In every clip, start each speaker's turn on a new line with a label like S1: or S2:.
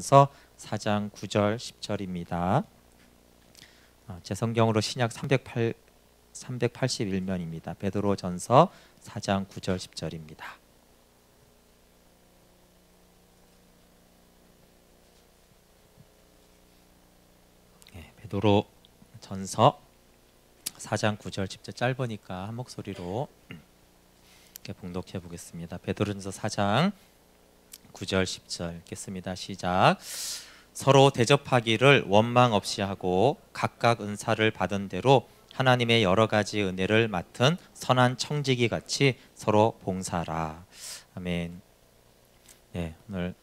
S1: 베드로전서 4장 9절 10절입니다. 제 성경으로 신약 381면입니다. 베드로전서 4장 9절 10절입니다. 베드로전서 4장 9절 10절 짧으니까 한 목소리로 이렇게 봉독해 보겠습니다. 베드로전서 4장 9절 10절 읽겠습니다. 시작. 서로 대접하기를 원망 없이 하고 각각 은사를 받은 대로 하나님의 여러 가지 은혜를 맡은 선한 청지기 같이 서로 봉사하라. 아멘. 네, 오늘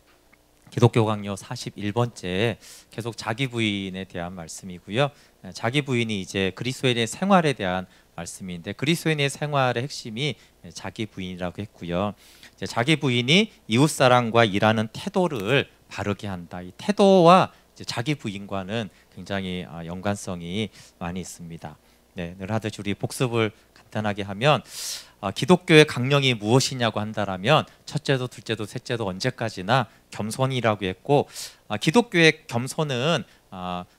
S1: 기독교 강요 41번째 계속 자기 부인에 대한 말씀이고요. 자기 부인이 이제 그리스도인의 생활에 대한 말씀인데, 그리스도인의 생활의 핵심이 자기 부인이라고 했고요. 이제 자기 부인이 이웃 사랑과 일하는 태도를 바르게 한다. 이 태도와 이제 자기 부인과는 굉장히 연관성이 많이 있습니다. 네, 늘 하듯이 우리 복습을 간단하게 하면 기독교의 강령이 무엇이냐고 한다라면 첫째도 둘째도 셋째도 언제까지나 겸손이라고 했고, 기독교의 겸손은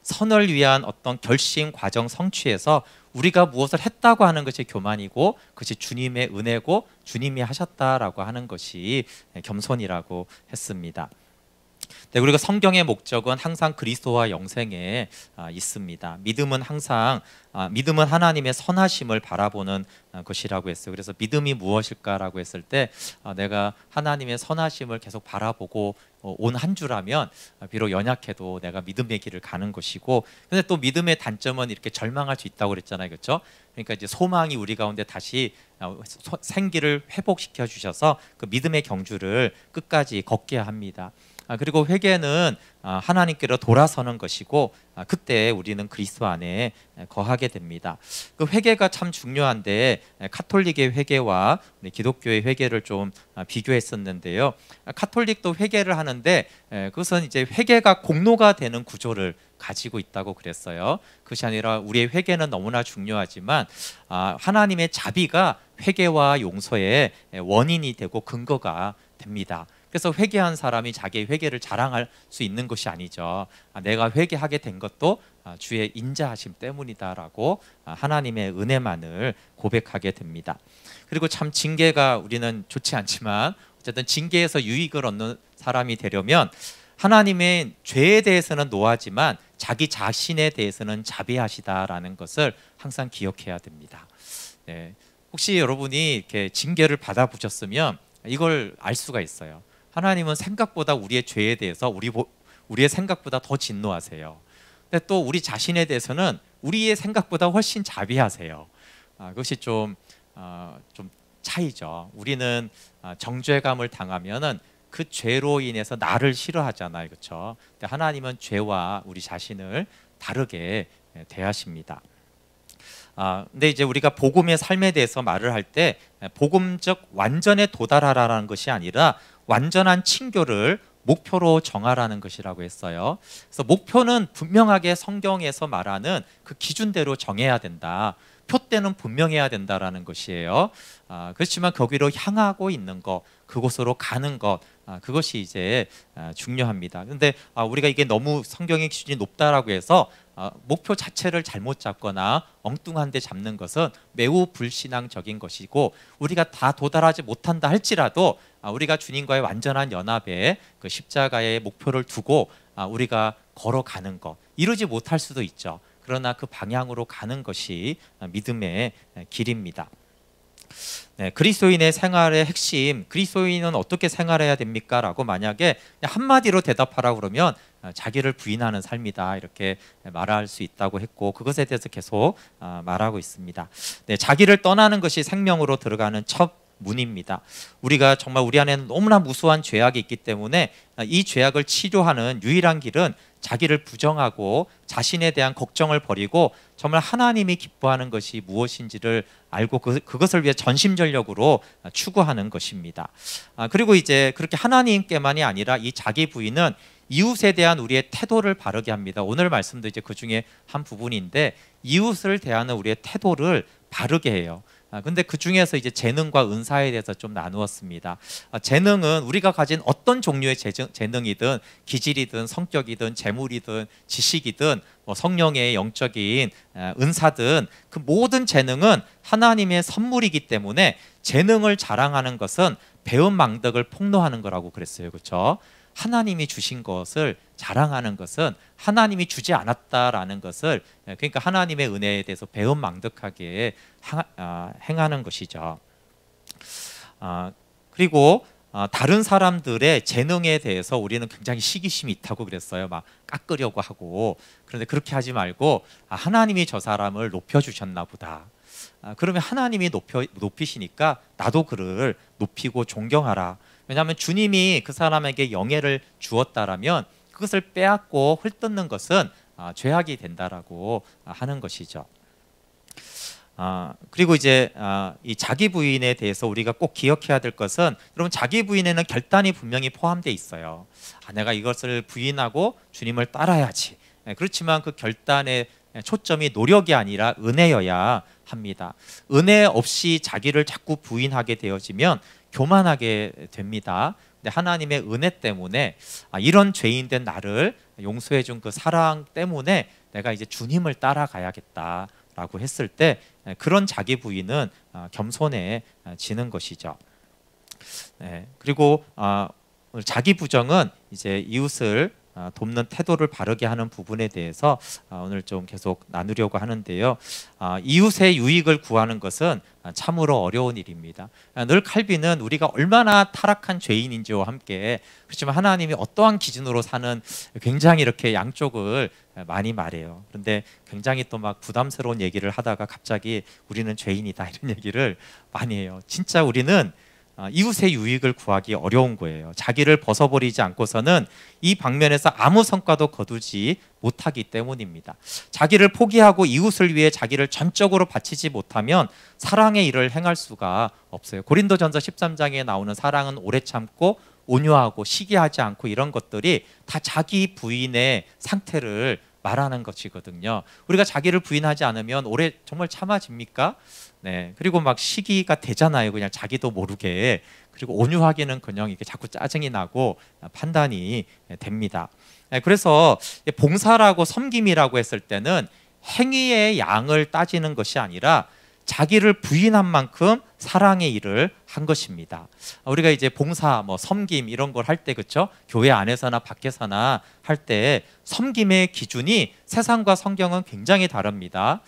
S1: 선을 위한 어떤 결심 과정 성취에서 우리가 무엇을 했다고 하는 것이 교만이고, 그것이 주님의 은혜고 주님이 하셨다라고 하는 것이 겸손이라고 했습니다. 네, 그리고 성경의 목적은 항상 그리스도와 영생에 있습니다. 믿음은 항상 믿음은 하나님의 선하심을 바라보는 것이라고 했어요. 그래서 믿음이 무엇일까라고 했을 때 내가 하나님의 선하심을 계속 바라보고 온 한 주라면 비록 연약해도 내가 믿음의 길을 가는 것이고, 근데 또 믿음의 단점은 이렇게 절망할 수 있다고 그랬잖아요, 그렇죠? 그러니까 이제 소망이 우리 가운데 다시 생기를 회복시켜 주셔서 그 믿음의 경주를 끝까지 걷게 합니다. 그리고 회개는 하나님께로 돌아서는 것이고, 그때 우리는 그리스도 안에 거하게 됩니다. 그 회개가 참 중요한데 카톨릭의 회개와 기독교의 회개를 좀 비교했었는데요. 카톨릭도 회개를 하는데 그것은 이제 회개가 공로가 되는 구조를 가지고 있다고 그랬어요. 그것이 아니라 우리의 회개는 너무나 중요하지만 하나님의 자비가 회개와 용서의 원인이 되고 근거가 됩니다. 그래서 회개한 사람이 자기의 회개를 자랑할 수 있는 것이 아니죠. 내가 회개하게 된 것도 주의 인자하심 때문이다라고 하나님의 은혜만을 고백하게 됩니다. 그리고 참 징계가 우리는 좋지 않지만 어쨌든 징계에서 유익을 얻는 사람이 되려면 하나님의 죄에 대해서는 노하지만 자기 자신에 대해서는 자비하시다라는 것을 항상 기억해야 됩니다. 네. 혹시 여러분이 이렇게 징계를 받아보셨으면 이걸 알 수가 있어요. 하나님은 생각보다 우리의 죄에 대해서 우리의 생각보다 더 진노하세요. 근데 또 우리 자신에 대해서는 우리의 생각보다 훨씬 자비하세요. 그것이 좀 차이죠. 우리는 정죄감을 당하면은 그 죄로 인해서 나를 싫어하잖아요, 그렇죠? 근데 하나님은 죄와 우리 자신을 다르게 대하십니다. 근데 이제 우리가 복음의 삶에 대해서 말을 할 때 복음적 완전에 도달하라는 것이 아니라 완전한 친교를 목표로 정하라는 것이라고 했어요. 그래서 목표는 분명하게 성경에서 말하는 그 기준대로 정해야 된다. 표대는 분명해야 된다라는 것이에요. 그렇지만 거기로 향하고 있는 것, 그곳으로 가는 것, 그것이 이제 중요합니다. 그런데 우리가 이게 너무 성경의 기준이 높다라고 해서 목표 자체를 잘못 잡거나 엉뚱한 데 잡는 것은 매우 불신앙적인 것이고, 우리가 다 도달하지 못한다 할지라도 우리가 주님과의 완전한 연합에 그 십자가의 목표를 두고 우리가 걸어가는 것, 이루지 못할 수도 있죠. 그러나 그 방향으로 가는 것이 믿음의 길입니다. 네, 그리스도인의 생활의 핵심, 그리스도인은 어떻게 생활해야 됩니까? 라고 만약에 한마디로 대답하라고 그러면 자기를 부인하는 삶이다, 이렇게 말할 수 있다고 했고, 그것에 대해서 계속 말하고 있습니다. 네, 자기를 떠나는 것이 생명으로 들어가는 첫 문입니다. 우리가 정말 우리 안에는 너무나 무수한 죄악이 있기 때문에 이 죄악을 치료하는 유일한 길은 자기를 부정하고 자신에 대한 걱정을 버리고 정말 하나님이 기뻐하는 것이 무엇인지를 알고 그것을 위해 전심전력으로 추구하는 것입니다. 그리고 이제 그렇게 하나님께만이 아니라 이 자기 부인은 이웃에 대한 우리의 태도를 바르게 합니다. 오늘 말씀도 이제 그 중에 한 부분인데, 이웃을 대하는 우리의 태도를 바르게 해요. 근데 그 중에서 이제 재능과 은사에 대해서 좀 나누었습니다. 재능은 우리가 가진 어떤 종류의 재능이든 기질이든 성격이든 재물이든 지식이든 뭐 성령의 영적인 은사든 그 모든 재능은 하나님의 선물이기 때문에 재능을 자랑하는 것은 배은 망덕을 폭로하는 거라고 그랬어요. 그렇죠? 하나님이 주신 것을 자랑하는 것은 하나님이 주지 않았다라는 것을, 그러니까 하나님의 은혜에 대해서 배은망덕하게 행하는 것이죠. 그리고 다른 사람들의 재능에 대해서 우리는 굉장히 시기심이 있다고 그랬어요. 막 깎으려고 하고. 그런데 그렇게 하지 말고 하나님이 저 사람을 높여주셨나 보다. 그러면 하나님이 높이시니까 나도 그를 높이고 존경하라. 왜냐하면 주님이 그 사람에게 영예를 주었다라면 그것을 빼앗고 헐뜯는 것은 죄악이 된다라고 하는 것이죠. 그리고 이제 이 자기 부인에 대해서 우리가 꼭 기억해야 될 것은, 여러분, 자기 부인에는 결단이 분명히 포함되어 있어요. 내가 이것을 부인하고 주님을 따라야지. 그렇지만 그 결단의 초점이 노력이 아니라 은혜여야 합니다. 은혜 없이 자기를 자꾸 부인하게 되어지면 교만하게 됩니다. 근데 하나님의 은혜 때문에 이런 죄인된 나를 용서해 준 그 사랑 때문에 내가 이제 주님을 따라가야겠다라고 했을 때 그런 자기 부인은 겸손해지는 것이죠. 그리고 자기 부정은 이제 이웃을 돕는 태도를 바르게 하는 부분에 대해서 오늘 좀 계속 나누려고 하는데요. 이웃의 유익을 구하는 것은 참으로 어려운 일입니다. 늘 칼빈은 우리가 얼마나 타락한 죄인인지와 함께, 그렇지만 하나님이 어떠한 기준으로 사는, 굉장히 이렇게 양쪽을 많이 말해요. 그런데 굉장히 또 막 부담스러운 얘기를 하다가 갑자기 우리는 죄인이다 이런 얘기를 많이 해요. 진짜 우리는 이웃의 유익을 구하기 어려운 거예요. 자기를 벗어버리지 않고서는 이 방면에서 아무 성과도 거두지 못하기 때문입니다. 자기를 포기하고 이웃을 위해 자기를 전적으로 바치지 못하면 사랑의 일을 행할 수가 없어요. 고린도전서 13장에 나오는 사랑은 오래 참고 온유하고 시기하지 않고, 이런 것들이 다 자기 부인의 상태를 말하는 것이거든요. 우리가 자기를 부인하지 않으면 오래 정말 참아집니까? 그리고 막 시기가 되잖아요. 그냥 자기도 모르게. 그리고 온유하기는커녕 이게 자꾸 짜증이 나고 판단이 됩니다. 그래서 봉사라고 섬김이라고 했을 때는 행위의 양을 따지는 것이 아니라 자기를 부인한 만큼 사랑의 일을 한 것입니다. 우리가 이제 봉사, 섬김 이런 걸 할 때, 그렇죠? 교회 안에서나 밖에서나 할 때 섬김의 기준이 세상과 성경은 굉장히 다릅니다.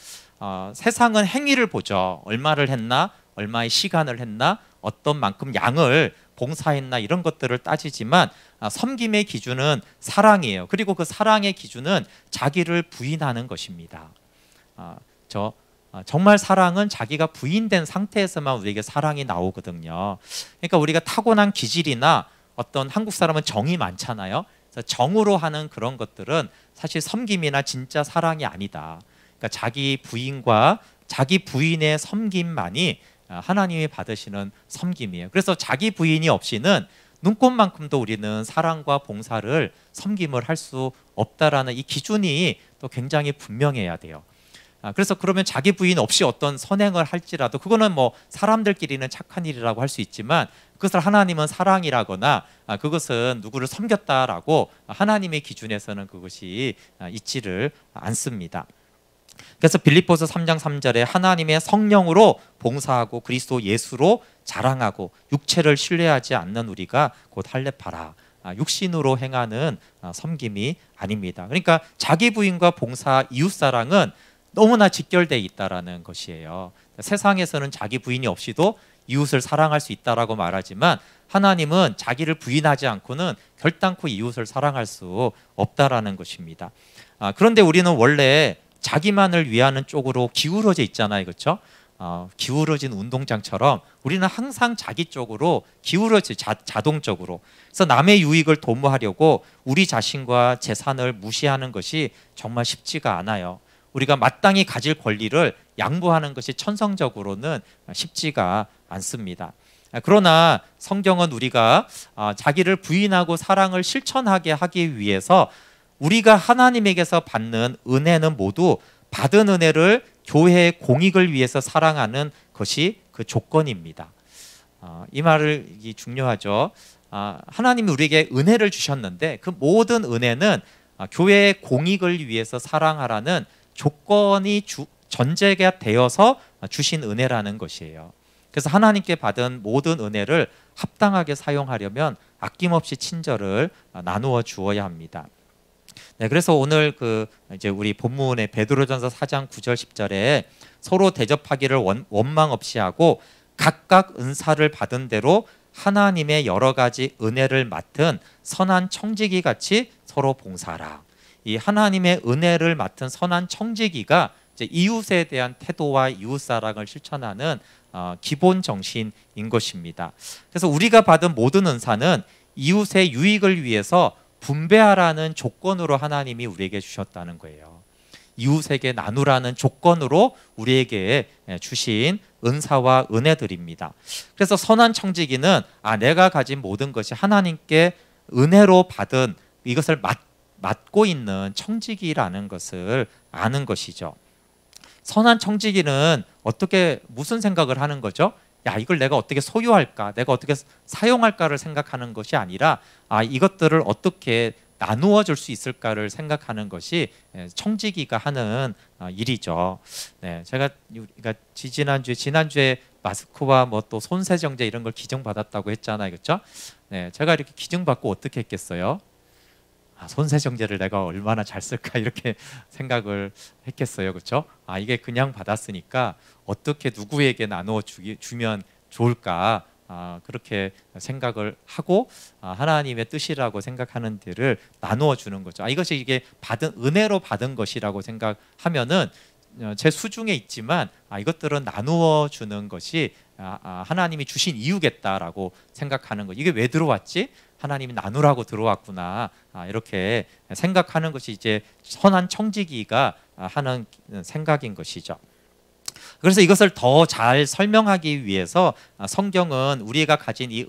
S1: 세상은 행위를 보죠. 얼마를 했나, 얼마의 시간을 했나, 어떤 만큼 양을 봉사했나, 이런 것들을 따지지만 섬김의 기준은 사랑이에요. 그리고 그 사랑의 기준은 자기를 부인하는 것입니다. 정말 사랑은 자기가 부인된 상태에서만 우리에게 사랑이 나오거든요. 그러니까 우리가 타고난 기질이나 어떤, 한국 사람은 정이 많잖아요. 그래서 정으로 하는 그런 것들은 사실 섬김이나 진짜 사랑이 아니다. 그러니까 자기 부인과 자기 부인의 섬김만이 하나님이 받으시는 섬김이에요. 그래서 자기 부인이 없이는 눈꽃만큼도 우리는 사랑과 봉사를, 섬김을 할 수 없다라는 이 기준이 또 굉장히 분명해야 돼요. 그래서 그러면 자기 부인 없이 어떤 선행을 할지라도 그거는 사람들끼리는 착한 일이라고 할 수 있지만, 그것을 하나님은 사랑이라거나 그것은 누구를 섬겼다라고 하나님의 기준에서는 그것이 있지를 않습니다. 그래서 빌립보서 3장 3절에 하나님의 성령으로 봉사하고 그리스도 예수로 자랑하고 육체를 신뢰하지 않는 우리가 곧 할례파라. 육신으로 행하는 섬김이 아닙니다. 그러니까 자기 부인과 봉사, 이웃사랑은 너무나 직결되어 있다라는 것이에요. 세상에서는 자기 부인이 없이도 이웃을 사랑할 수 있다라고 말하지만, 하나님은 자기를 부인하지 않고는 결단코 이웃을 사랑할 수 없다라는 것입니다. 그런데 우리는 원래 자기만을 위하는 쪽으로 기울어져 있잖아요. 그렇죠? 기울어진 운동장처럼 우리는 항상 자기 쪽으로 기울어져, 자동적으로. 그래서 남의 유익을 도모하려고 우리 자신과 재산을 무시하는 것이 정말 쉽지가 않아요. 우리가 마땅히 가질 권리를 양보하는 것이 천성적으로는 쉽지가 않습니다. 그러나 성경은 우리가 자기를 부인하고 사랑을 실천하게 하기 위해서 우리가 하나님에게서 받는 은혜는 모두 받은 은혜를 교회의 공익을 위해서 사랑하는 것이 그 조건입니다. 이 말이 중요하죠. 하나님이 우리에게 은혜를 주셨는데 그 모든 은혜는 교회의 공익을 위해서 사랑하라는 조건이 전제가 되어서 주신 은혜라는 것이에요. 그래서 하나님께 받은 모든 은혜를 합당하게 사용하려면 아낌없이 친절을 나누어 주어야 합니다. 네, 그래서 오늘 이제 우리 본문의 베드로전서 4장 9절 10절에 서로 대접하기를 원망 없이 하고 각각 은사를 받은 대로 하나님의 여러 가지 은혜를 맡은 선한 청지기 같이 서로 봉사하라. 이 하나님의 은혜를 맡은 선한 청지기가 이제 이웃에 대한 태도와 이웃 사랑을 실천하는 기본 정신인 것입니다. 그래서 우리가 받은 모든 은사는 이웃의 유익을 위해서 분배하라는 조건으로 하나님이 우리에게 주셨다는 거예요. 이웃에게 나누라는 조건으로 우리에게 주신 은사와 은혜들입니다. 그래서 선한 청지기는 내가 가진 모든 것이 하나님께 은혜로 받은 이것을 맡고 있는 청지기라는 것을 아는 것이죠. 선한 청지기는 무슨 생각을 하는 거죠? 이걸 내가 어떻게 소유할까? 내가 어떻게 사용할까를 생각하는 것이 아니라 이것들을 어떻게 나누어 줄 수 있을까를 생각하는 것이 청지기가 하는 일이죠. 네, 제가 지난주에 마스크와 또 손세정제 이런 걸 기증받았다고 했잖아요. 그렇죠? 네, 제가 이렇게 기증받고 어떻게 했겠어요? 손세정제를 내가 얼마나 잘 쓸까 이렇게 생각을 했겠어요. 그렇죠? 이게 그냥 받았으니까 어떻게 누구에게 나누어 주면 좋을까 그렇게 생각을 하고 하나님의 뜻이라고 생각하는 데를 나누어 주는 거죠. 이것이 이게 은혜로 받은 것이라고 생각하면은 제 수중에 있지만 이것들은 나누어 주는 것이 하나님이 주신 이유겠다라고 생각하는 거. 이게 왜 들어왔지? 하나님이 나누라고 들어왔구나. 이렇게 생각하는 것이 이제 선한 청지기가 하는 생각인 것이죠. 그래서 이것을 더 잘 설명하기 위해서 성경은 우리가 가진 이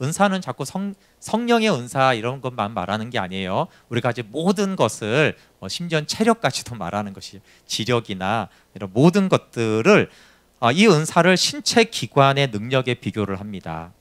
S1: 은사는 자꾸 성령의 은사 이런 것만 말하는 게 아니에요. 우리가 가진 모든 것을 심지어 체력까지도 말하는 것이 지력이나 이런 모든 것들을 이 은사를 신체 기관의 능력에 비교를 합니다.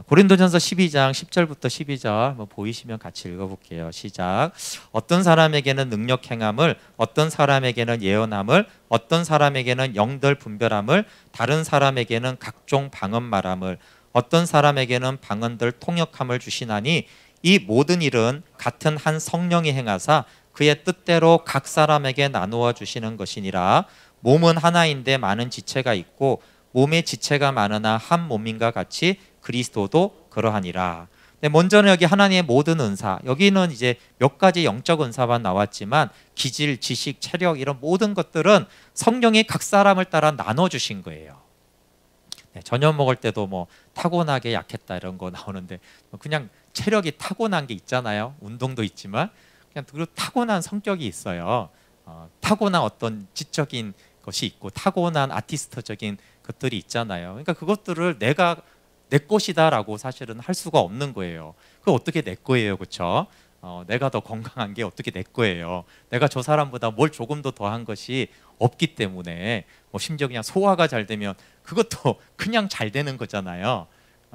S1: 고린도전서 12장 10절부터 12절 보이시면 같이 읽어볼게요. 시작. 어떤 사람에게는 능력 행함을, 어떤 사람에게는 예언함을, 어떤 사람에게는 영들 분별함을, 다른 사람에게는 각종 방언 말함을, 어떤 사람에게는 방언들 통역함을 주시나니 이 모든 일은 같은 한 성령이 행하사 그의 뜻대로 각 사람에게 나누어 주시는 것이니라. 몸은 하나인데 많은 지체가 있고 몸의 지체가 많으나 한 몸인가 같이 그리스도도 그러하니라. 먼저는 여기 하나님의 모든 은사, 여기는 이제 몇 가지 영적 은사만 나왔지만 기질, 지식, 체력 이런 모든 것들은 성령이 각 사람을 따라 나눠주신 거예요. 저녁 먹을 때도 타고나게 약했다 이런 거 나오는데 그냥 체력이 타고난 게 있잖아요. 운동도 있지만 그냥 타고난 성격이 있어요. 타고난 어떤 지적인 것이 있고 타고난 아티스트적인 것들이 있잖아요. 그러니까 그것들을 내 것이다라고 사실은 할 수가 없는 거예요. 그거 어떻게 내 거예요, 그렇죠? 내가 더 건강한 게 어떻게 내 거예요? 내가 저 사람보다 뭘 조금 더 더한 것이 없기 때문에 심지어 그냥 소화가 잘 되면 그것도 그냥 잘 되는 거잖아요.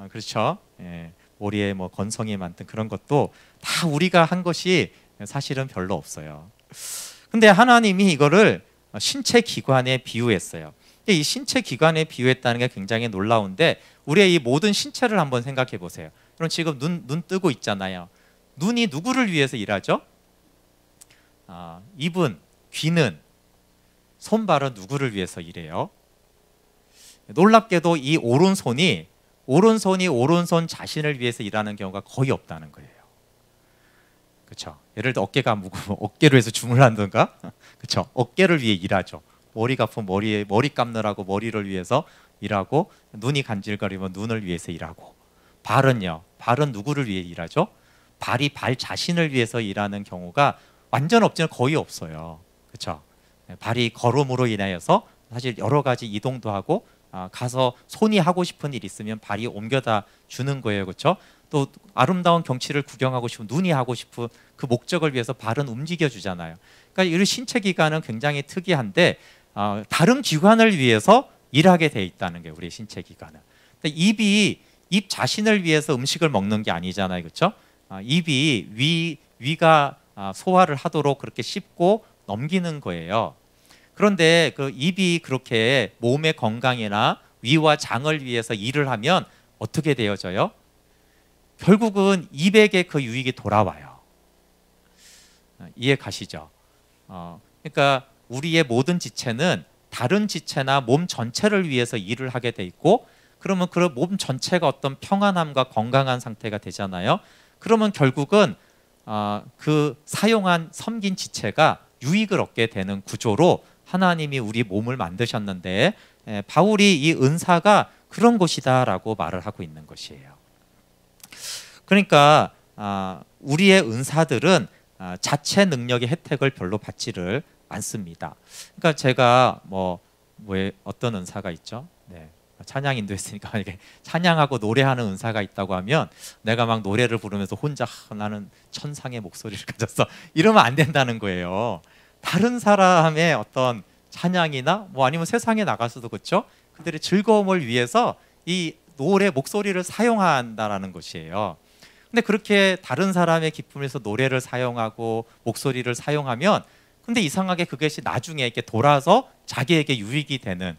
S1: 그렇죠? 머리에 건성이 많든 그런 것도 다 우리가 한 것이 사실은 별로 없어요. 근데 하나님이 이거를 신체 기관에 비유했어요. 이 신체 기관에 비유했다는 게 굉장히 놀라운데 우리의 이 모든 신체를 한번 생각해 보세요. 그럼 지금 눈 뜨고 있잖아요. 눈이 누구를 위해서 일하죠? 입은, 귀는, 손발은 누구를 위해서 일해요? 놀랍게도 이 오른손이 오른손 자신을 위해서 일하는 경우가 거의 없다는 거예요. 그렇죠? 예를 들어 어깨가 무거우면 어깨로 해서 주물한던가, 그렇죠? 어깨를 위해 일하죠. 머리가 아프면 머리 감느라고 머리를 위해서 일하고, 눈이 간질거리면 눈을 위해서 일하고, 발은 누구를 위해 일하죠? 발이 발 자신을 위해서 일하는 경우가 완전 없지만 거의 없어요. 그렇죠? 발이 걸음으로 인하여서 사실 여러 가지 이동도 하고, 가서 손이 하고 싶은 일 있으면 발이 옮겨다 주는 거예요. 그렇죠? 또 아름다운 경치를 구경하고 싶으면 눈이 하고 싶은 그 목적을 위해서 발은 움직여 주잖아요. 그러니까 이 신체 기관은 굉장히 특이한데 다른 기관을 위해서 일하게 돼 있다는 게 우리 신체 기관은. 근데 입 자신을 위해서 음식을 먹는 게 아니잖아요, 그렇죠? 입이 위가 소화를 하도록 그렇게 씹고 넘기는 거예요. 그런데 그 입이 그렇게 몸의 건강이나 위와 장을 위해서 일을 하면 어떻게 되어져요? 결국은 입에게 그 유익이 돌아와요. 이해 가시죠? 그러니까 우리의 모든 지체는 다른 지체나 몸 전체를 위해서 일을 하게 돼 있고, 그러면 그 몸 전체가 어떤 평안함과 건강한 상태가 되잖아요. 그러면 결국은 그 사용한 섬긴 지체가 유익을 얻게 되는 구조로 하나님이 우리 몸을 만드셨는데, 바울이 이 은사가 그런 것이다라고 말을 하고 있는 것이에요. 그러니까 우리의 은사들은 자체 능력의 혜택을 별로 받지를 않습니다. 그러니까 제가 어떤 은사가 있죠? 네. 찬양 인도했으니까 이게 찬양하고 노래하는 은사가 있다고 하면 내가 막 노래를 부르면서 혼자 나는 천상의 목소리를 가졌어 이러면 안 된다는 거예요. 다른 사람의 어떤 찬양이나 아니면 세상에 나가서도 그렇죠? 그들의 즐거움을 위해서 이 노래 목소리를 사용한다라는 것이에요. 근데 그렇게 다른 사람의 기쁨에서 노래를 사용하고 목소리를 사용하면 근데 이상하게 그것이 나중에 이렇게 돌아서 자기에게 유익이 되는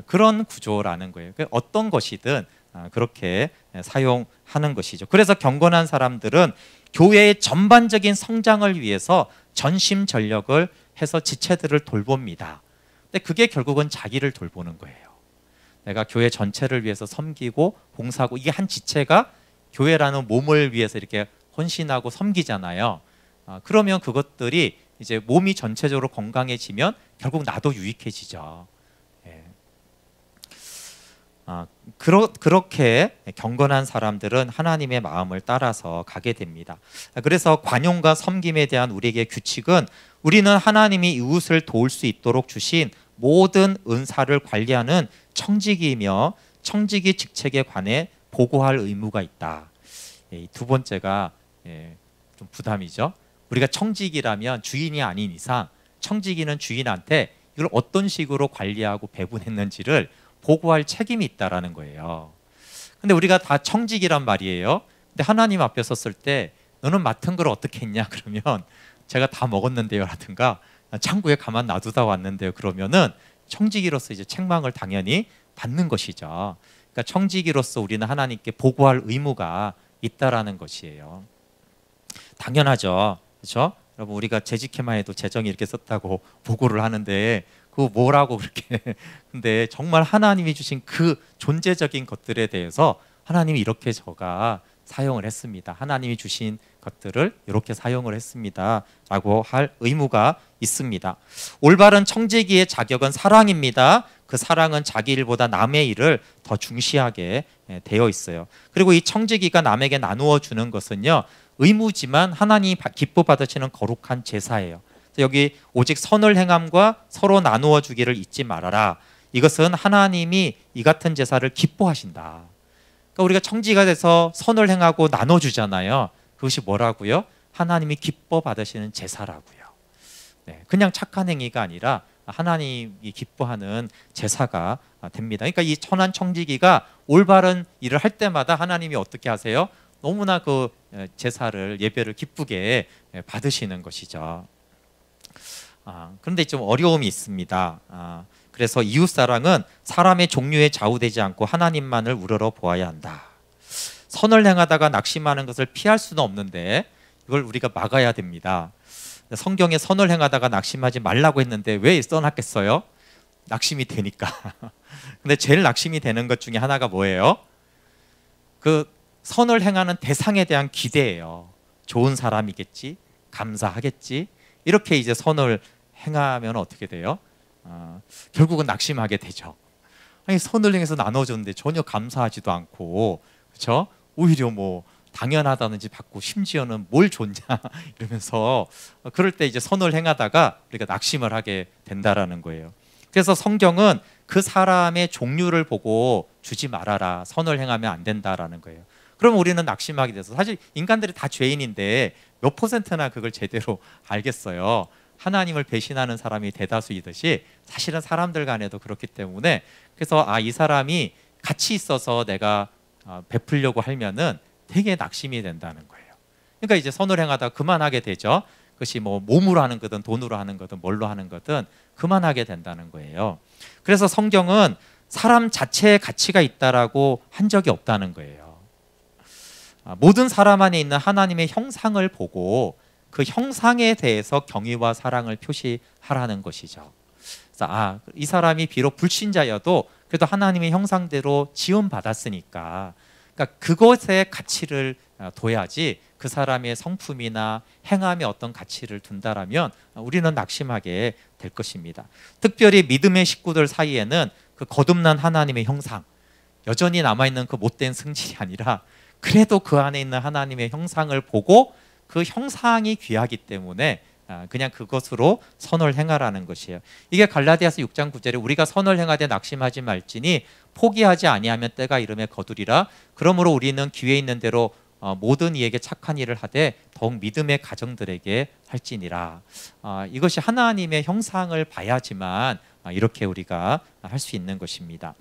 S1: 그런 구조라는 거예요. 어떤 것이든 그렇게 사용하는 것이죠. 그래서 경건한 사람들은 교회의 전반적인 성장을 위해서 전심전력을 해서 지체들을 돌봅니다. 근데 그게 결국은 자기를 돌보는 거예요. 내가 교회 전체를 위해서 섬기고 봉사하고, 이게 한 지체가 교회라는 몸을 위해서 이렇게 헌신하고 섬기잖아요. 그러면 그것들이 이제 몸이 전체적으로 건강해지면 결국 나도 유익해지죠. 그렇게 경건한 사람들은 하나님의 마음을 따라서 가게 됩니다. 그래서 관용과 섬김에 대한 우리에게 규칙은, 우리는 하나님이 이웃을 도울 수 있도록 주신 모든 은사를 관리하는 청지기이며 청지기 직책에 관해 보고할 의무가 있다. 두 번째가 좀 부담이죠. 우리가 청지기라면 주인이 아닌 이상 청지기는 주인한테 이걸 어떤 식으로 관리하고 배분했는지를 보고할 책임이 있다라는 거예요. 근데 우리가 다 청지기란 말이에요. 근데 하나님 앞에 섰을 때 너는 맡은 걸 어떻게 했냐 그러면 제가 다 먹었는데요 라든가 창고에 가만 놔두다 왔는데요 그러면은 청지기로서 이제 책망을 당연히 받는 것이죠. 그러니까 청지기로서 우리는 하나님께 보고할 의무가 있다라는 것이에요. 당연하죠. 그렇죠? 여러분 우리가 재직회만 해도 재정이 이렇게 썼다고 보고를 하는데 그거 뭐라고 그렇게 근데 정말 하나님이 주신 그 존재적인 것들에 대해서 하나님이 이렇게 저가 사용을 했습니다. 하나님이 주신 것들을 이렇게 사용을 했습니다 라고 할 의무가 있습니다. 올바른 청지기의 자격은 사랑입니다. 그 사랑은 자기 일보다 남의 일을 더 중시하게 되어 있어요. 그리고 이 청지기가 남에게 나누어 주는 것은요 의무지만 하나님이 기뻐 받으시는 거룩한 제사예요. 여기 오직 선을 행함과 서로 나누어 주기를 잊지 말아라. 이것은 하나님이 이 같은 제사를 기뻐하신다. 그러니까 우리가 청지가 돼서 선을 행하고 나눠주잖아요. 그것이 뭐라고요? 하나님이 기뻐 받으시는 제사라고요. 네, 그냥 착한 행위가 아니라 하나님이 기뻐하는 제사가 됩니다. 그러니까 이 천한 청지기가 올바른 일을 할 때마다 하나님이 어떻게 하세요? 너무나 그 제사를 예배를 기쁘게 받으시는 것이죠. 그런데 좀 어려움이 있습니다. 그래서 이웃사랑은 사람의 종류에 좌우되지 않고 하나님만을 우러러 보아야 한다. 선을 행하다가 낙심하는 것을 피할 수는 없는데 이걸 우리가 막아야 됩니다. 성경에 선을 행하다가 낙심하지 말라고 했는데 왜 써놨겠어요? 낙심이 되니까. 근데 제일 낙심이 되는 것 중에 하나가 뭐예요? 그 선을 행하는 대상에 대한 기대예요. 좋은 사람이겠지, 감사하겠지. 이렇게 이제 선을 행하면 어떻게 돼요? 결국은 낙심하게 되죠. 아니 선을 행해서 나눠줬는데 전혀 감사하지도 않고, 그렇죠? 오히려 당연하다는지 받고 심지어는 뭘 줬냐 이러면서 그럴 때 이제 선을 행하다가 우리가 낙심을 하게 된다라는 거예요. 그래서 성경은 그 사람의 종류를 보고 주지 말아라, 선을 행하면 안 된다라는 거예요. 그러면 우리는 낙심하게 돼서, 사실 인간들이 다 죄인인데 몇 %나 그걸 제대로 알겠어요. 하나님을 배신하는 사람이 대다수이듯이 사실은 사람들 간에도 그렇기 때문에 그래서 이 사람이 같이 있어서 내가 베풀려고 하면은 되게 낙심이 된다는 거예요. 그러니까 이제 선을 행하다 그만하게 되죠. 그것이 뭐 몸으로 하는 거든 돈으로 하는 거든 뭘로 하는 거든 그만하게 된다는 거예요. 그래서 성경은 사람 자체의 가치가 있다라고 한 적이 없다는 거예요. 모든 사람 안에 있는 하나님의 형상을 보고 그 형상에 대해서 경의와 사랑을 표시하라는 것이죠. 그래서 이 사람이 비록 불신자여도 그래도 하나님의 형상대로 지음받았으니까 그러니까 그것에 가치를 둬야지 그 사람의 성품이나 행함에 어떤 가치를 둔다라면 우리는 낙심하게 될 것입니다. 특별히 믿음의 식구들 사이에는 그 거듭난 하나님의 형상, 여전히 남아있는 그 못된 승질이 아니라 그래도 그 안에 있는 하나님의 형상을 보고 그 형상이 귀하기 때문에 그냥 그것으로 선을 행하라는 것이에요. 이게 갈라디아서 6장 9절에 우리가 선을 행하되 낙심하지 말지니 포기하지 아니하면 때가 이름에 거두리라. 그러므로 우리는 기회 있는 대로 모든 이에게 착한 일을 하되 더욱 믿음의 가정들에게 할지니라. 이것이 하나님의 형상을 봐야지만 이렇게 우리가 할 수 있는 것입니다.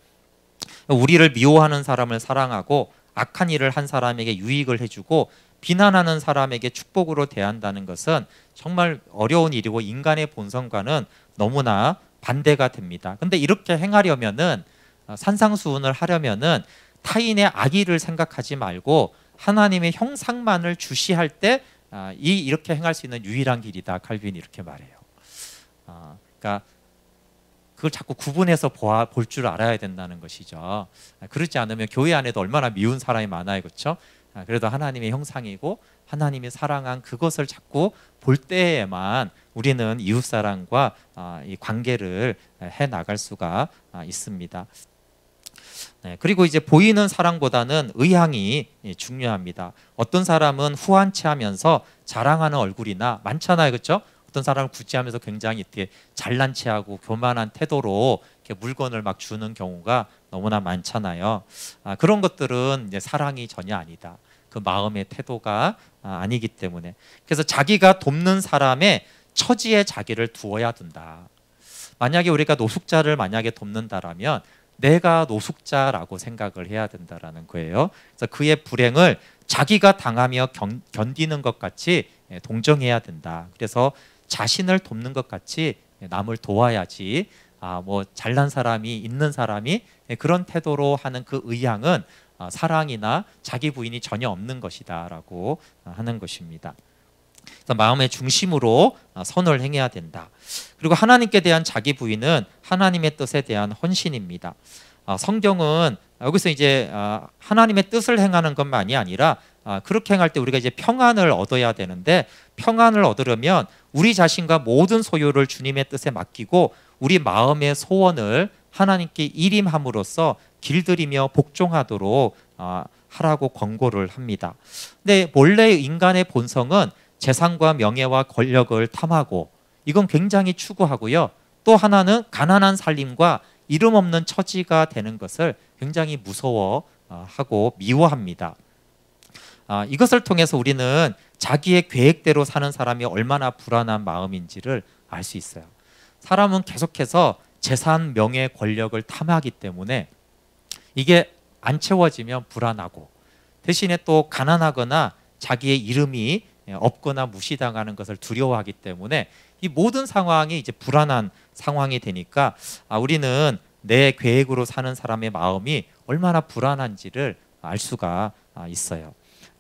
S1: 우리를 미워하는 사람을 사랑하고 악한 일을 한 사람에게 유익을 해주고 비난하는 사람에게 축복으로 대한다는 것은 정말 어려운 일이고 인간의 본성과는 너무나 반대가 됩니다. 근데 이렇게 행하려면은 산상수훈을 하려면은 타인의 악의를 생각하지 말고 하나님의 형상만을 주시할 때 이렇게 행할 수 있는 유일한 길이다. 칼빈이 이렇게 말해요. 그러니까 그걸 자꾸 구분해서 볼 줄 알아야 된다는 것이죠. 그렇지 않으면 교회 안에도 얼마나 미운 사람이 많아요, 그렇죠? 그래도 하나님의 형상이고 하나님이 사랑한 그것을 자꾸 볼 때에만 우리는 이웃사랑과 이 관계를 해 나갈 수가 있습니다. 네, 그리고 이제 보이는 사랑보다는 의향이 중요합니다. 어떤 사람은 후한치 하면서 자랑하는 얼굴이나 많잖아요, 그렇죠? 어떤 사람을 구찌하면서 굉장히 이렇게 잘난 체하고 교만한 태도로 이렇게 물건을 막 주는 경우가 너무나 많잖아요. 그런 것들은 이제 사랑이 전혀 아니다. 그 마음의 태도가 아니기 때문에. 그래서 자기가 돕는 사람의 처지에 자기를 두어야 된다. 만약에 우리가 노숙자를 만약에 돕는다라면 내가 노숙자라고 생각을 해야 된다라는 거예요. 그래서 그의 불행을 자기가 당하며 견디는 것 같이 동정해야 된다. 그래서 자신을 돕는 것 같이 남을 도와야지. 뭐 잘난 사람이 있는 사람이 그런 태도로 하는 그 의향은 사랑이나 자기 부인이 전혀 없는 것이다라고 하는 것입니다. 그래서 마음의 중심으로 선을 행해야 된다. 그리고 하나님께 대한 자기 부인은 하나님의 뜻에 대한 헌신입니다. 성경은 여기서 이제 하나님의 뜻을 행하는 것만이 아니라 그렇게 행할 때 우리가 이제 평안을 얻어야 되는데 평안을 얻으려면 우리 자신과 모든 소유를 주님의 뜻에 맡기고 우리 마음의 소원을 하나님께 일임함으로써 길들이며 복종하도록 하라고 권고를 합니다. 근데 원래 인간의 본성은 재산과 명예와 권력을 탐하고 이건 굉장히 추구하고요. 또 하나는 가난한 살림과 이름 없는 처지가 되는 것을 굉장히 무서워하고 미워합니다. 이것을 통해서 우리는 자기의 계획대로 사는 사람이 얼마나 불안한 마음인지를 알 수 있어요. 사람은 계속해서 재산, 명예, 권력을 탐하기 때문에 이게 안 채워지면 불안하고 대신에 또 가난하거나 자기의 이름이 없거나 무시당하는 것을 두려워하기 때문에 이 모든 상황이 이제 불안한 상황이 되니까 우리는 내 계획으로 사는 사람의 마음이 얼마나 불안한지를 알 수가 있어요.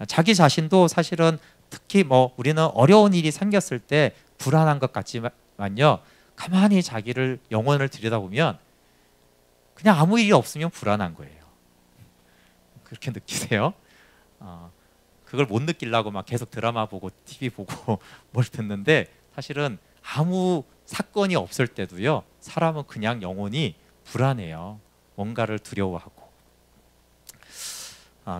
S1: 자기 자신도 사실은 특히 뭐 우리는 어려운 일이 생겼을 때 불안한 것 같지만요. 가만히 자기를 영혼을 들여다보면 그냥 아무 일이 없으면 불안한 거예요. 그렇게 느끼세요? 그걸 못 느끼려고 막 계속 드라마 보고 TV 보고 뭘 듣는데 사실은 아무 사건이 없을 때도요. 사람은 그냥 영혼이 불안해요. 뭔가를 두려워하고.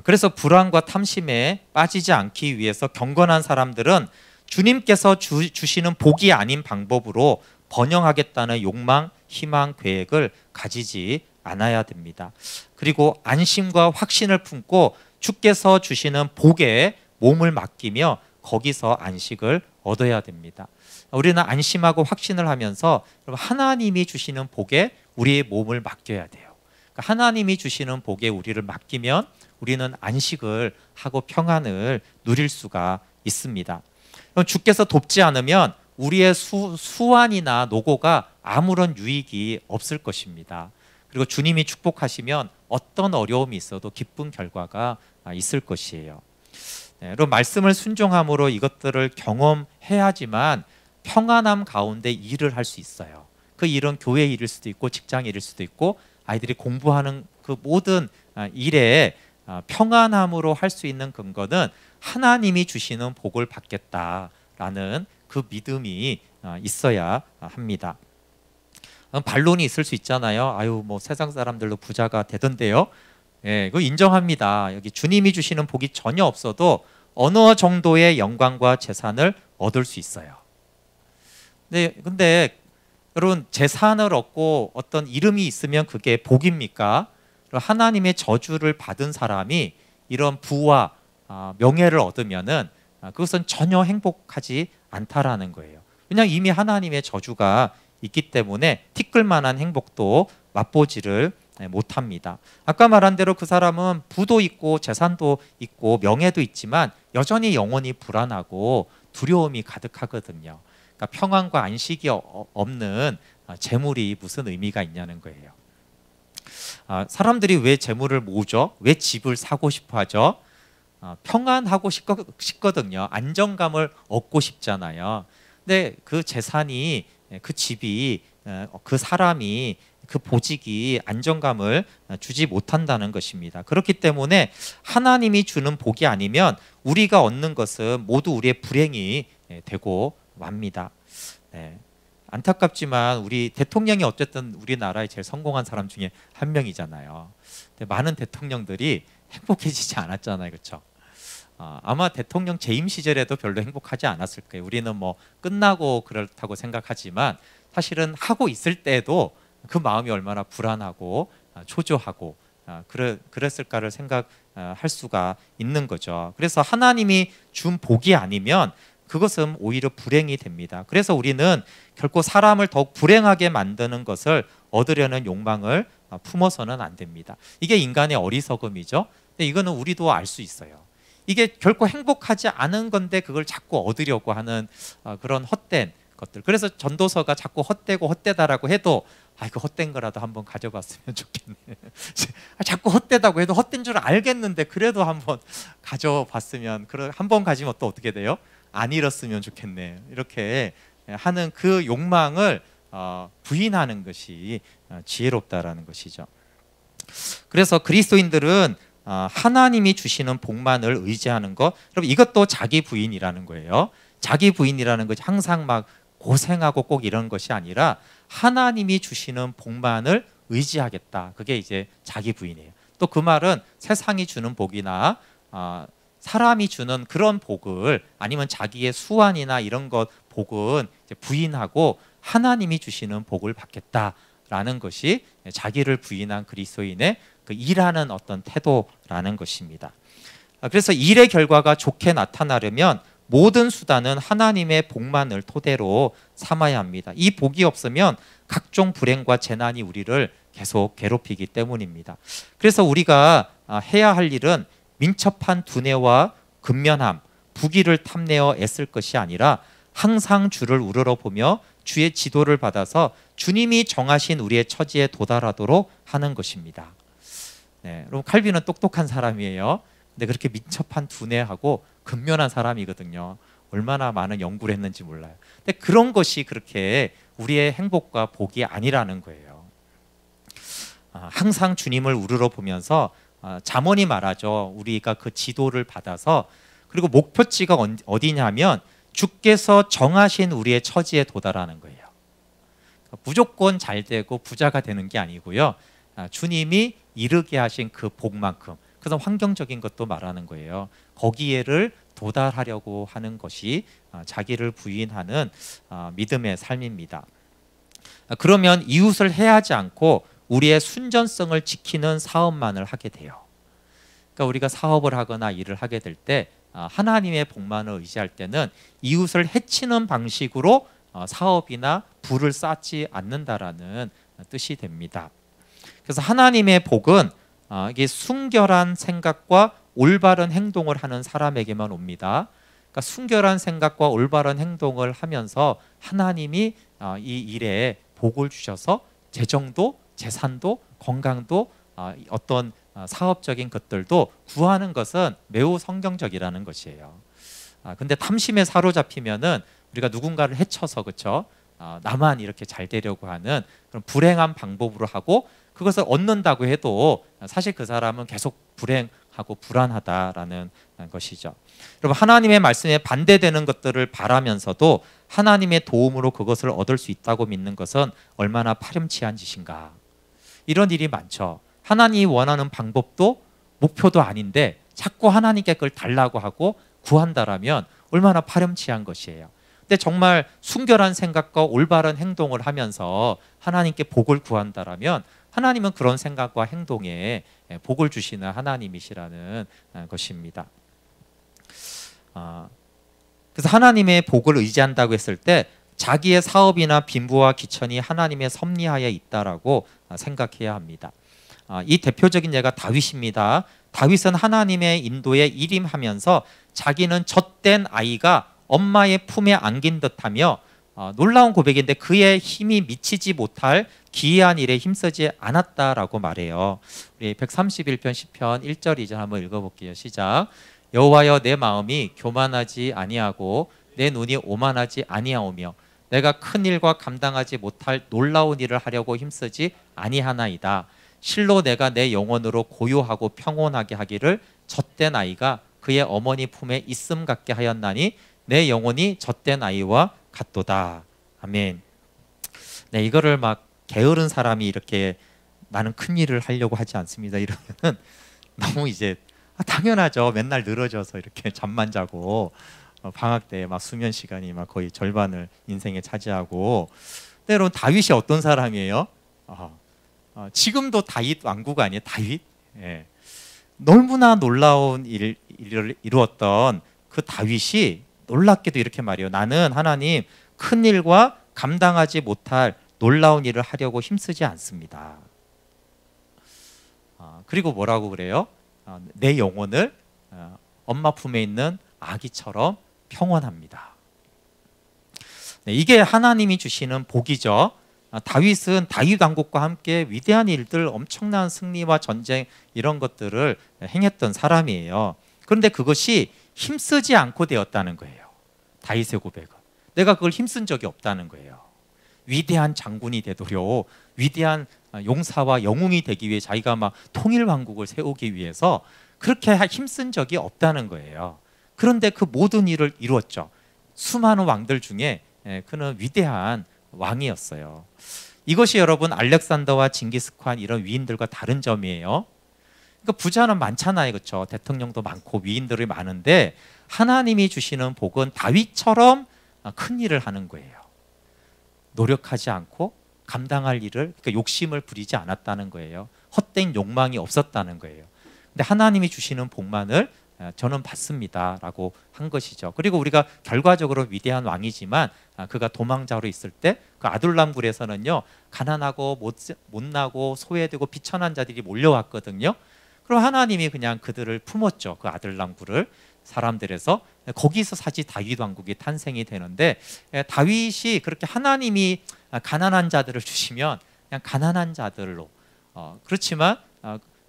S1: 그래서 불안과 탐심에 빠지지 않기 위해서 경건한 사람들은 주님께서 주시는 복이 아닌 방법으로 번영하겠다는 욕망, 희망, 계획을 가지지 않아야 됩니다. 그리고 안심과 확신을 품고 주께서 주시는 복에 몸을 맡기며 거기서 안식을 얻어야 됩니다. 우리는 안심하고 확신을 하면서 하나님이 주시는 복에 우리의 몸을 맡겨야 돼요. 그러니까 하나님이 주시는 복에 우리를 맡기면 우리는 안식을 하고 평안을 누릴 수가 있습니다. 주께서 돕지 않으면 우리의 수완이나 노고가 아무런 유익이 없을 것입니다. 그리고 주님이 축복하시면 어떤 어려움이 있어도 기쁜 결과가 있을 것이에요. 여러분, 말씀을 순종함으로 이것들을 경험해야지만 평안함 가운데 일을 할 수 있어요. 그 일은 교회 일일 수도 있고 직장 일일 수도 있고 아이들이 공부하는 그 모든 일에 평안함으로 할 수 있는 근거는 하나님이 주시는 복을 받겠다라는 그 믿음이 있어야 합니다. 반론이 있을 수 있잖아요. 아유, 뭐 세상 사람들도 부자가 되던데요. 예, 그거 인정합니다. 여기 주님이 주시는 복이 전혀 없어도 어느 정도의 영광과 재산을 얻을 수 있어요. 근데 여러분, 재산을 얻고 어떤 이름이 있으면 그게 복입니까? 하나님의 저주를 받은 사람이 이런 부와 명예를 얻으면은 그것은 전혀 행복하지 않다라는 거예요. 그냥 이미 하나님의 저주가 있기 때문에 티끌만한 행복도 맛보지를 못합니다. 아까 말한 대로 그 사람은 부도 있고 재산도 있고 명예도 있지만 여전히 영혼이 불안하고 두려움이 가득하거든요. 그러니까 평안과 안식이 없는 재물이 무슨 의미가 있냐는 거예요. 사람들이 왜 재물을 모으죠? 왜 집을 사고 싶어 하죠? 평안하고 싶거든요. 안정감을 얻고 싶잖아요. 근데 그 재산이, 그 집이, 그 사람이, 그 보직이 안정감을 주지 못한다는 것입니다. 그렇기 때문에 하나님이 주는 복이 아니면 우리가 얻는 것은 모두 우리의 불행이 되고 맙니다. 네. 안타깝지만 우리 대통령이 어쨌든 우리나라의 제일 성공한 사람 중에 한 명이잖아요. 근데 많은 대통령들이 행복해지지 않았잖아요, 그렇죠? 아마 대통령 재임 시절에도 별로 행복하지 않았을 거예요. 우리는 뭐 끝나고 그렇다고 생각하지만 사실은 하고 있을 때도 그 마음이 얼마나 불안하고 초조하고 그랬을까를 생각할 수가 있는 거죠. 그래서 하나님이 준 복이 아니면 그것은 오히려 불행이 됩니다. 그래서 우리는 결코 사람을 더욱 불행하게 만드는 것을 얻으려는 욕망을 품어서는 안 됩니다. 이게 인간의 어리석음이죠. 근데 이거는 우리도 알 수 있어요. 이게 결코 행복하지 않은 건데 그걸 자꾸 얻으려고 하는 그런 헛된 것들. 그래서 전도서가 자꾸 헛되고 헛되다라고 해도 이거 헛된 거라도 한번 가져봤으면 좋겠네. 자꾸 헛되다고 해도 헛된 줄 알겠는데 그래도 한번 가져봤으면, 한번 가지면 또 어떻게 돼요? 안 잃었으면 좋겠네. 이렇게 하는 그 욕망을 부인하는 것이 지혜롭다라는 것이죠. 그래서 그리스도인들은 하나님이 주시는 복만을 의지하는 것, 여러분 이것도 자기 부인이라는 거예요. 자기 부인이라는 것이 항상 막 고생하고 꼭 이런 것이 아니라 하나님이 주시는 복만을 의지하겠다. 그게 이제 자기 부인이에요. 또 그 말은 세상이 주는 복이나 사람이 주는 그런 복을, 아니면 자기의 수완이나 이런 것 복은 이제 부인하고 하나님이 주시는 복을 받겠다라는 것이 자기를 부인한 그리스도인의 그 일하는 어떤 태도라는 것입니다. 그래서 일의 결과가 좋게 나타나려면 모든 수단은 하나님의 복만을 토대로 삼아야 합니다. 이 복이 없으면 각종 불행과 재난이 우리를 계속 괴롭히기 때문입니다. 그래서 우리가 해야 할 일은 민첩한 두뇌와 근면함, 부귀를 탐내어 애쓸 것이 아니라 항상 주를 우러러보며 주의 지도를 받아서 주님이 정하신 우리의 처지에 도달하도록 하는 것입니다. 네, 여러분 칼빈은 똑똑한 사람이에요. 근데 그렇게 민첩한 두뇌하고 근면한 사람이거든요. 얼마나 많은 연구를 했는지 몰라요. 근데 그런 것이 그렇게 우리의 행복과 복이 아니라는 거예요. 항상 주님을 우러러보면서 잠언이 말하죠. 우리가 그 지도를 받아서, 그리고 목표지가 어디냐면 주께서 정하신 우리의 처지에 도달하는 거예요. 무조건 잘 되고 부자가 되는 게 아니고요. 주님이 이르게 하신 그 복만큼, 그래서 환경적인 것도 말하는 거예요. 거기에를 도달하려고 하는 것이 자기를 부인하는 믿음의 삶입니다. 그러면 이웃을 해하지 않고 우리의 순전성을 지키는 사업만을 하게 돼요. 그러니까 우리가 사업을 하거나 일을 하게 될 때 하나님의 복만을 의지할 때는 이웃을 해치는 방식으로 사업이나 부를 쌓지 않는다라는 뜻이 됩니다. 그래서 하나님의 복은 이게 순결한 생각과 올바른 행동을 하는 사람에게만 옵니다. 그러니까 순결한 생각과 올바른 행동을 하면서 하나님이 이 일에 복을 주셔서 재정도, 재산도, 건강도, 어떤 사업적인 것들도 구하는 것은 매우 성경적이라는 것이에요. 근데 탐심에 사로잡히면은 우리가 누군가를 해쳐서, 그렇죠? 나만 이렇게 잘 되려고 하는 그런 불행한 방법으로 하고, 그것을 얻는다고 해도 사실 그 사람은 계속 불행하고 불안하다라는 것이죠. 여러분, 하나님의 말씀에 반대되는 것들을 바라면서도 하나님의 도움으로 그것을 얻을 수 있다고 믿는 것은 얼마나 파렴치한 짓인가. 이런 일이 많죠. 하나님이 원하는 방법도 목표도 아닌데 자꾸 하나님께 그걸 달라고 하고 구한다라면 얼마나 파렴치한 것이에요. 근데 정말 순결한 생각과 올바른 행동을 하면서 하나님께 복을 구한다라면 하나님은 그런 생각과 행동에 복을 주시는 하나님이시라는 것입니다. 그래서 하나님의 복을 의지한다고 했을 때 자기의 사업이나 빈부와 기천이 하나님의 섭리하에 있다라고 생각해야 합니다. 이 대표적인 예가 다윗입니다. 다윗은 하나님의 인도에 일임하면서 자기는 젖된 아이가 엄마의 품에 안긴 듯하며 놀라운 고백인데 그의 힘이 미치지 못할 기이한 일에 힘쓰지 않았다라고 말해요. 우리 131편 시편 1절 2절 한번 읽어볼게요. 시작. 여호와여, 내 마음이 교만하지 아니하고 내 눈이 오만하지 아니하오며 내가 큰 일과 감당하지 못할 놀라운 일을 하려고 힘쓰지 아니하나이다. 실로 내가 내 영혼으로 고요하고 평온하게 하기를 젖된 아이가 그의 어머니 품에 있음 같게 하였나니 내 영혼이 젖된 아이와 같도다. 아멘. 네, 이거를 막 게으른 사람이 이렇게 나는 큰 일을 하려고 하지 않습니다 이러면은 너무 이제 당연하죠. 맨날 늘어져서 이렇게 잠만 자고 방학 때 막 수면 시간이 막 거의 절반을 인생에 차지하고. 근데 여러분, 다윗이 어떤 사람이에요? 지금도 다윗 왕국 아니에요? 다윗? 예. 너무나 놀라운 일을 이루었던 그 다윗이 놀랍게도 이렇게 말해요. 나는 하나님 큰 일과 감당하지 못할 놀라운 일을 하려고 힘쓰지 않습니다. 그리고 뭐라고 그래요? 내 영혼을 엄마 품에 있는 아기처럼 평온합니다. 네, 이게 하나님이 주시는 복이죠. 다윗은 다윗 왕국과 함께 위대한 일들, 엄청난 승리와 전쟁 이런 것들을 행했던 사람이에요. 그런데 그것이 힘쓰지 않고 되었다는 거예요. 다윗의 고백은 내가 그걸 힘쓴 적이 없다는 거예요. 위대한 장군이 되도록 위대한 용사와 영웅이 되기 위해 자기가 막 통일 왕국을 세우기 위해서 그렇게 힘쓴 적이 없다는 거예요. 그런데 그 모든 일을 이루었죠. 수많은 왕들 중에 그는 위대한 왕이었어요. 이것이 여러분 알렉산더와 징기스칸 이런 위인들과 다른 점이에요. 그러니까 부자는 많잖아요, 그렇죠? 대통령도 많고 위인들이 많은데 하나님이 주시는 복은 다윗처럼 큰 일을 하는 거예요. 노력하지 않고 감당할 일을, 그러니까 욕심을 부리지 않았다는 거예요. 헛된 욕망이 없었다는 거예요. 근데 하나님이 주시는 복만을 저는 받습니다 라고 한 것이죠. 그리고 우리가 결과적으로 위대한 왕이지만 그가 도망자로 있을 때 그 아둘람굴에서는요, 가난하고 못나고 소외되고 비천한 자들이 몰려왔거든요. 그럼 하나님이 그냥 그들을 품었죠. 그 아둘람굴을 사람들에서. 거기서 사실 다윗 왕국이 탄생이 되는데, 다윗이 그렇게 하나님이 가난한 자들을 주시면 그냥 가난한 자들로, 그렇지만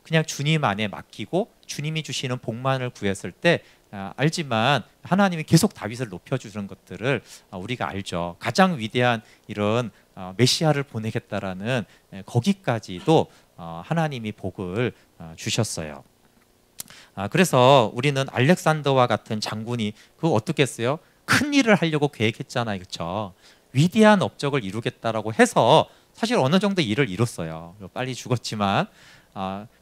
S1: 그냥 주님 안에 맡기고 주님이 주시는 복만을 구했을 때 알지만 하나님이 계속 다윗을 높여주는 것들을 우리가 알죠. 가장 위대한 이런 메시아를 보내겠다라는 거기까지도 하나님이 복을 주셨어요. 그래서 우리는 알렉산더와 같은 장군이 그거 어떻게 했어요? 큰 일을 하려고 계획했잖아요, 그렇죠? 위대한 업적을 이루겠다라고 해서 사실 어느 정도 일을 이뤘어요. 빨리 죽었지만.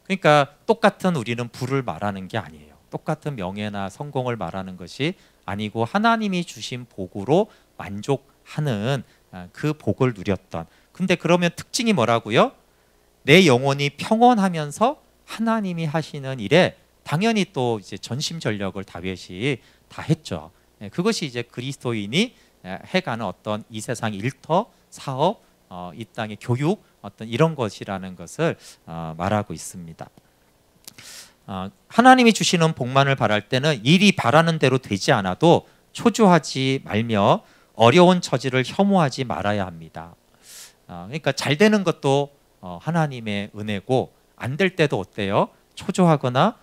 S1: 그러니까 똑같은 우리는 부를 말하는 게 아니에요. 똑같은 명예나 성공을 말하는 것이 아니고 하나님이 주신 복으로 만족하는 그 복을 누렸던. 근데 그러면 특징이 뭐라고요? 내 영혼이 평온하면서 하나님이 하시는 일에 당연히 또 이제 전심전력을 다윗이 다 했죠. 그것이 이제 그리스도인이 해가는 어떤 이 세상 일터, 사업, 이 땅의 교육, 어떤 이런 것이라는 것을 말하고 있습니다. 하나님이 주시는 복만을 바랄 때는 일이 바라는 대로 되지 않아도 초조하지 말며 어려운 처지를 혐오하지 말아야 합니다. 그러니까 잘 되는 것도 하나님의 은혜고 안 될 때도 어때요? 초조하거나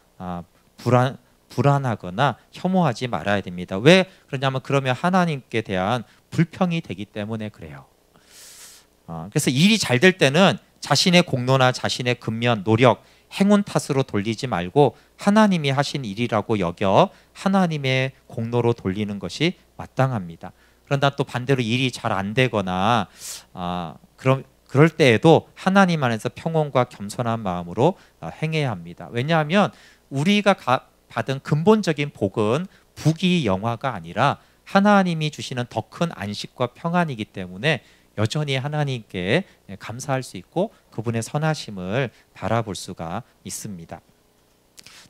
S1: 불안하거나 혐오하지 말아야 됩니다. 왜 그러냐면 그러면 하나님께 대한 불평이 되기 때문에 그래요. 그래서 일이 잘 될 때는 자신의 공로나 자신의 근면, 노력, 행운 탓으로 돌리지 말고 하나님이 하신 일이라고 여겨 하나님의 공로로 돌리는 것이 마땅합니다. 그러나 또 반대로 일이 잘 안 되거나 그럴 때에도 하나님 안에서 평온과 겸손한 마음으로 행해야 합니다. 왜냐하면 우리가 받은 근본적인 복은 부귀 영화가 아니라 하나님이 주시는 더 큰 안식과 평안이기 때문에 여전히 하나님께 감사할 수 있고 그분의 선하심을 바라볼 수가 있습니다.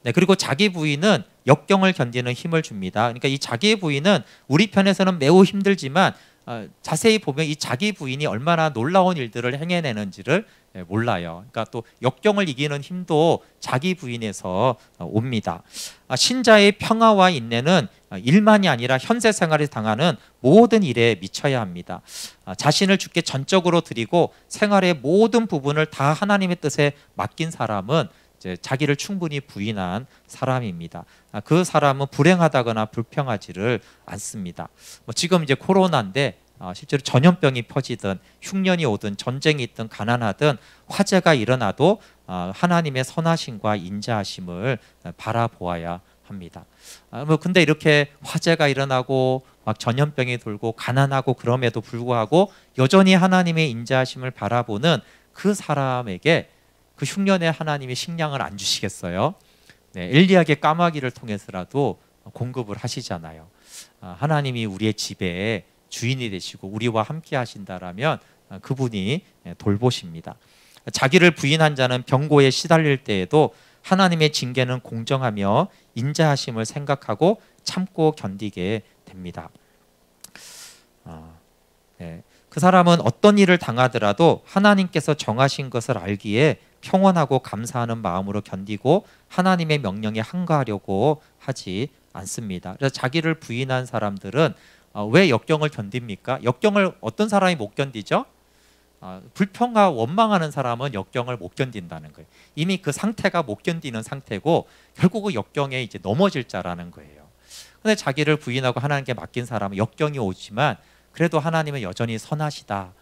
S1: 네, 그리고 자기 부인은 역경을 견디는 힘을 줍니다. 그러니까 이 자기 부인은 우리 편에서는 매우 힘들지만 자세히 보면 이 자기 부인이 얼마나 놀라운 일들을 행해내는지를 몰라요. 그러니까 또 역경을 이기는 힘도 자기 부인에서 옵니다. 신자의 평화와 인내는 일만이 아니라 현세 생활에 당하는 모든 일에 미쳐야 합니다. 자신을 주께 전적으로 드리고 생활의 모든 부분을 다 하나님의 뜻에 맡긴 사람은 이제 자기를 충분히 부인한 사람입니다. 그 사람은 불행하다거나 불평하지를 않습니다. 지금 이제 코로나인데 실제로 전염병이 퍼지든 흉년이 오든 전쟁이 있든 가난하든 화재가 일어나도 하나님의 선하심과 인자하심을 바라보아야 합니다. 근데 이렇게 화재가 일어나고 막 전염병이 돌고 가난하고 그럼에도 불구하고 여전히 하나님의 인자하심을 바라보는 그 사람에게 그 흉년에 하나님이 식량을 안 주시겠어요? 네, 엘리야에게 까마귀를 통해서라도 공급을 하시잖아요. 하나님이 우리의 집에 주인이 되시고 우리와 함께 하신다라면 그분이 돌보십니다. 자기를 부인한 자는 병고에 시달릴 때에도 하나님의 징계는 공정하며 인자하심을 생각하고 참고 견디게 됩니다. 네. 그 사람은 어떤 일을 당하더라도 하나님께서 정하신 것을 알기에 평온하고 감사하는 마음으로 견디고 하나님의 명령에 항거하려고 하지 않습니다. 그래서 자기를 부인한 사람들은 왜 역경을 견딥니까? 역경을 어떤 사람이 못 견디죠? 불평과 원망하는 사람은 역경을 못 견딘다는 거예요. 이미 그 상태가 못 견디는 상태고 결국은 역경에 이제 넘어질 자라는 거예요. 근데 자기를 부인하고 하나님께 맡긴 사람은 역경이 오지만 그래도 하나님은 여전히 선하시다.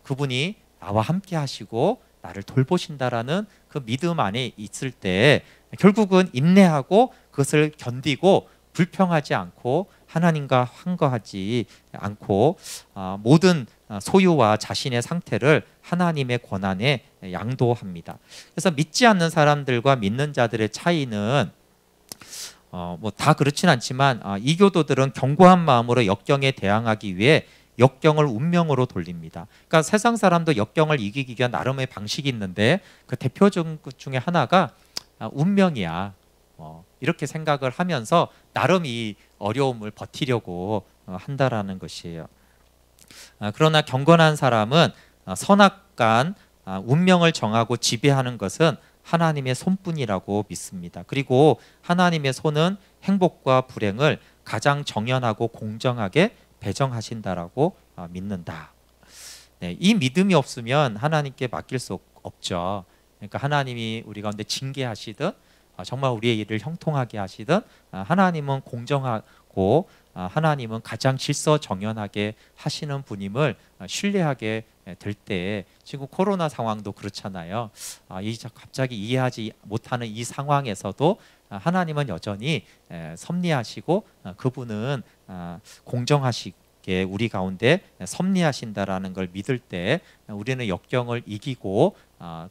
S1: 그분이 나와 함께 하시고 나를 돌보신다라는 그 믿음 안에 있을 때 결국은 인내하고 그것을 견디고 불평하지 않고 하나님과 항거하지 않고 모든 소유와 자신의 상태를 하나님의 권한에 양도합니다. 그래서 믿지 않는 사람들과 믿는 자들의 차이는 뭐 다 그렇진 않지만 이교도들은 견고한 마음으로 역경에 대항하기 위해 역경을 운명으로 돌립니다. 그러니까 세상 사람도 역경을 이기기 위한 나름의 방식이 있는데 그 대표적 것 중에 하나가 운명이야. 이렇게 생각을 하면서 나름 이 어려움을 버티려고 한다라는 것이에요. 그러나 경건한 사람은 선악간 운명을 정하고 지배하는 것은 하나님의 손뿐이라고 믿습니다. 그리고 하나님의 손은 행복과 불행을 가장 정연하고 공정하게 배정하신다라고 믿는다. 네, 이 믿음이 없으면 하나님께 맡길 수 없죠. 그러니까 하나님이 우리 가운데 징계하시든 정말 우리의 일을 형통하게 하시든 하나님은 공정하고 하나님은 가장 질서정연하게 하시는 분임을 신뢰하게 될 때 지금 코로나 상황도 그렇잖아요. 갑자기 이해하지 못하는 이 상황에서도 하나님은 여전히 섭리하시고 그분은 공정하시게 우리 가운데 섭리하신다라는 걸 믿을 때 우리는 역경을 이기고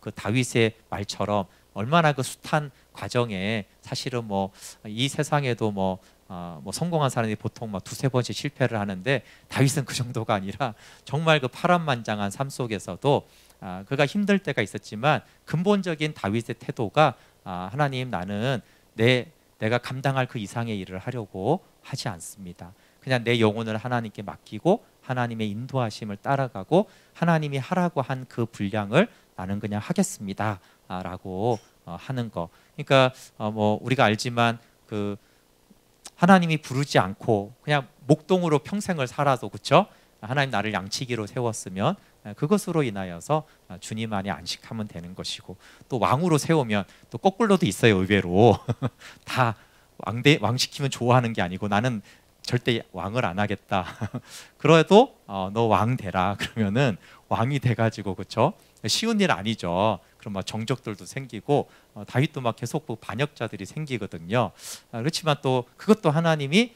S1: 그 다윗의 말처럼 얼마나 그 숱한 과정에 사실은 뭐 이 세상에도 뭐 성공한 사람이 보통 막 두세 번씩 실패를 하는데 다윗은 그 정도가 아니라 정말 그 파란만장한 삶 속에서도 그가 힘들 때가 있었지만 근본적인 다윗의 태도가 하나님 나는 내가 감당할 그 이상의 일을 하려고 하지 않습니다. 그냥 내 영혼을 하나님께 맡기고 하나님의 인도하심을 따라가고 하나님이 하라고 한 그 분량을 나는 그냥 하겠습니다 라고 하는 거. 그러니까 뭐 우리가 알지만 그 하나님이 부르지 않고 그냥 목동으로 평생을 살아도, 그렇죠? 하나님 나를 양치기로 세웠으면 그것으로 인하여서 주님 안에 안식하면 되는 것이고, 또 왕으로 세우면 또 거꾸로도 있어요. 의외로 다 왕시키면 좋아하는 게 아니고 나는 절대 왕을 안 하겠다 그래도 너 왕 되라 그러면은 왕이 돼가지고, 그렇죠? 쉬운 일 아니죠. 그럼 막 정적들도 생기고 다윗도 막 계속 반역자들이 생기거든요. 그렇지만 또 그것도 하나님이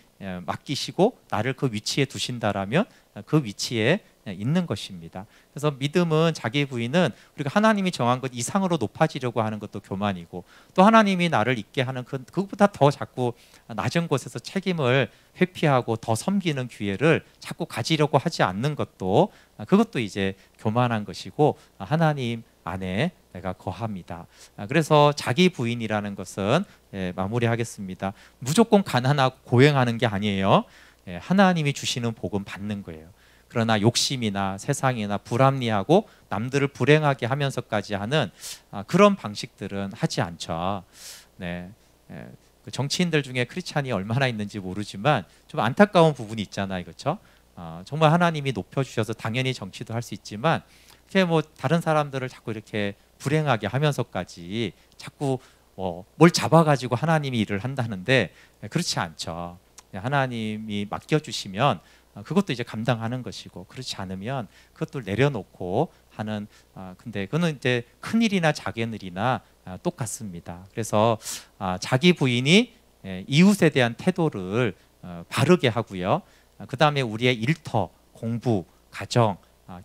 S1: 맡기시고 나를 그 위치에 두신다라면 그 위치에 있는 것입니다. 그래서 믿음은, 자기 부인은 우리가 하나님이 정한 것 이상으로 높아지려고 하는 것도 교만이고, 또 하나님이 나를 있게 하는 그것보다 더 자꾸 낮은 곳에서 책임을 회피하고 더 섬기는 기회를 자꾸 가지려고 하지 않는 것도, 그것도 이제 교만한 것이고 하나님 안에 내가 거합니다. 그래서 자기 부인이라는 것은 마무리하겠습니다. 무조건 가난하고 고행하는 게 아니에요. 하나님이 주시는 복은 받는 거예요. 그러나 욕심이나 세상이나 불합리하고 남들을 불행하게 하면서까지 하는 그런 방식들은 하지 않죠. 네. 그 정치인들 중에 크리스찬이 얼마나 있는지 모르지만 좀 안타까운 부분이 있잖아요, 그렇죠? 정말 하나님이 높여주셔서 당연히 정치도 할 수 있지만, 이렇게 뭐 다른 사람들을 자꾸 이렇게 불행하게 하면서까지 자꾸 뭘 잡아가지고 하나님이 일을 한다는데, 그렇지 않죠. 하나님이 맡겨주시면 그것도 이제 감당하는 것이고, 그렇지 않으면 그것도 내려놓고 하는, 근데 그거는 이제 큰 일이나 작은 일이나 똑같습니다. 그래서 자기 부인이 이웃에 대한 태도를 바르게 하고요. 그 다음에 우리의 일터, 공부, 가정,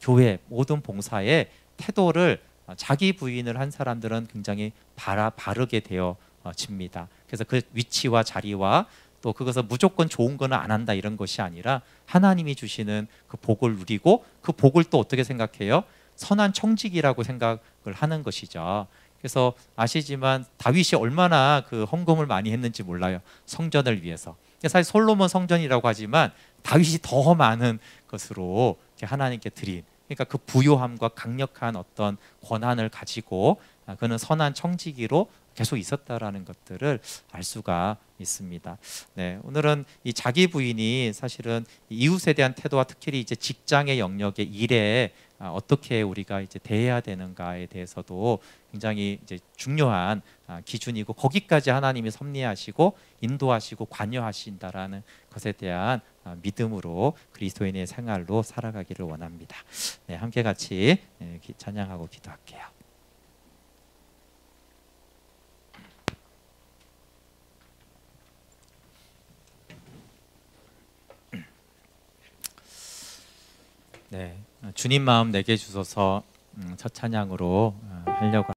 S1: 교회 모든 봉사의 태도를 자기 부인을 한 사람들은 굉장히 바르게 되어집니다. 그래서 그 위치와 자리와 또 그것을 무조건 좋은 거는 안 한다 이런 것이 아니라 하나님이 주시는 그 복을 누리고, 그 복을 또 어떻게 생각해요? 선한 청직이라고 생각을 하는 것이죠. 그래서 아시지만 다윗이 얼마나 그 헌금을 많이 했는지 몰라요. 성전을 위해서. 사실 솔로몬 성전이라고 하지만 다윗이 더 많은 것으로 하나님께 드린, 그러니까 그 부요함과 강력한 어떤 권한을 가지고 그는 선한 청지기로 계속 있었다라는 것들을 알 수가 있습니다. 네, 오늘은 이 자기 부인이 사실은 이웃에 대한 태도와 특히 이제 직장의 영역의 일에 어떻게 우리가 이제 대해야 되는가에 대해서도 굉장히 이제 중요한 기준이고, 거기까지 하나님이 섭리하시고 인도하시고 관여하신다라는 것에 대한 믿음으로 그리스도인의 생활로 살아가기를 원합니다. 네, 함께 같이 찬양하고 기도할게요. 네, 주님 마음 내게 주소서 첫 찬양으로 하려고